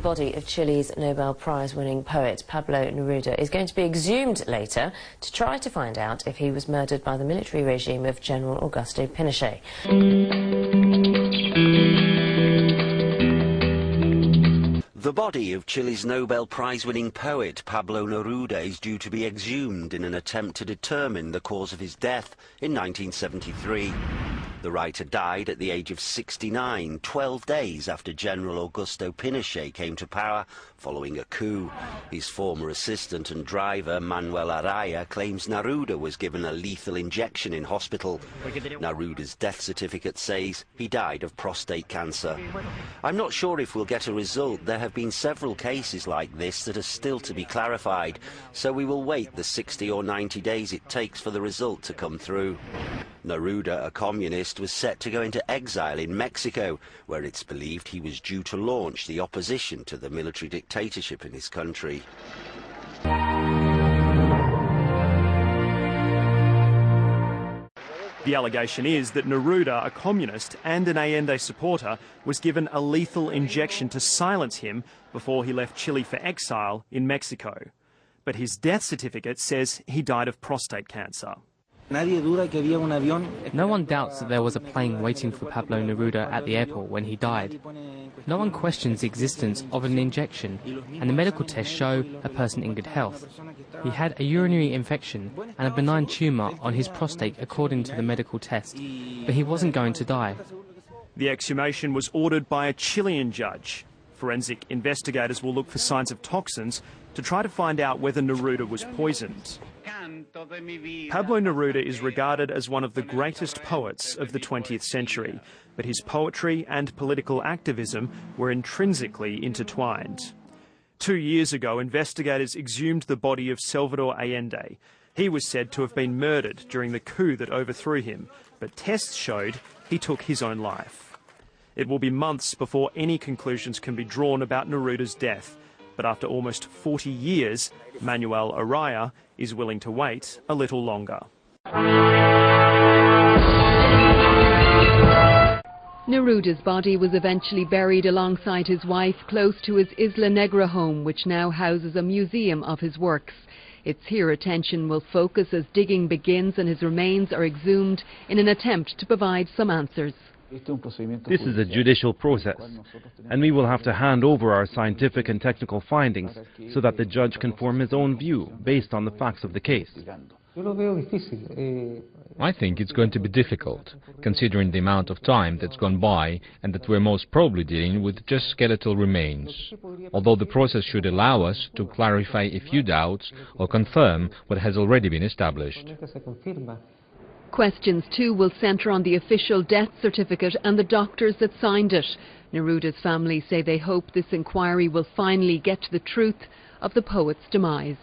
body of Chile's Nobel Prize-winning poet Pablo Neruda is going to be exhumed later to try to find out if he was murdered by the military regime of General Augusto Pinochet. The body of Chile's Nobel Prize-winning poet Pablo Neruda is due to be exhumed in an attempt to determine the cause of his death in 1973. The writer died at the age of 69, 12 days after General Augusto Pinochet came to power following a coup. His former assistant and driver, Manuel Araya, claims Neruda was given a lethal injection in hospital. Neruda's death certificate says he died of prostate cancer. I'm not sure if we'll get a result. There have been several cases like this that are still to be clarified, so we will wait the 60 or 90 days it takes for the result to come through. Neruda, a communist, was set to go into exile in Mexico, where it's believed he was due to launch the opposition to the military dictatorship in his country. The allegation is that Neruda, a communist and an Allende supporter, was given a lethal injection to silence him before he left Chile for exile in Mexico. But his death certificate says he died of prostate cancer. No one doubts that there was a plane waiting for Pablo Neruda at the airport when he died. No one questions the existence of an injection, and the medical tests show a person in good health. He had a urinary infection and a benign tumour on his prostate according to the medical test, but he wasn't going to die. The exhumation was ordered by a Chilean judge. Forensic investigators will look for signs of toxins to try to find out whether Neruda was poisoned. Pablo Neruda is regarded as one of the greatest poets of the 20th century, but his poetry and political activism were intrinsically intertwined. 2 years ago, investigators exhumed the body of Salvador Allende. He was said to have been murdered during the coup that overthrew him, but tests showed he took his own life. It will be months before any conclusions can be drawn about Neruda's death, but after almost 40 years, Manuel Araya is willing to wait a little longer. Neruda's body was eventually buried alongside his wife close to his Isla Negra home, which now houses a museum of his works. It's here attention will focus as digging begins and his remains are exhumed in an attempt to provide some answers. This is a judicial process, and we will have to hand over our scientific and technical findings so that the judge can form his own view based on the facts of the case. I think it's going to be difficult, considering the amount of time that's gone by and that we're most probably dealing with just skeletal remains, although the process should allow us to clarify a few doubts or confirm what has already been established. Questions too will centre on the official death certificate and the doctors that signed it. Neruda's family say they hope this inquiry will finally get to the truth of the poet's demise.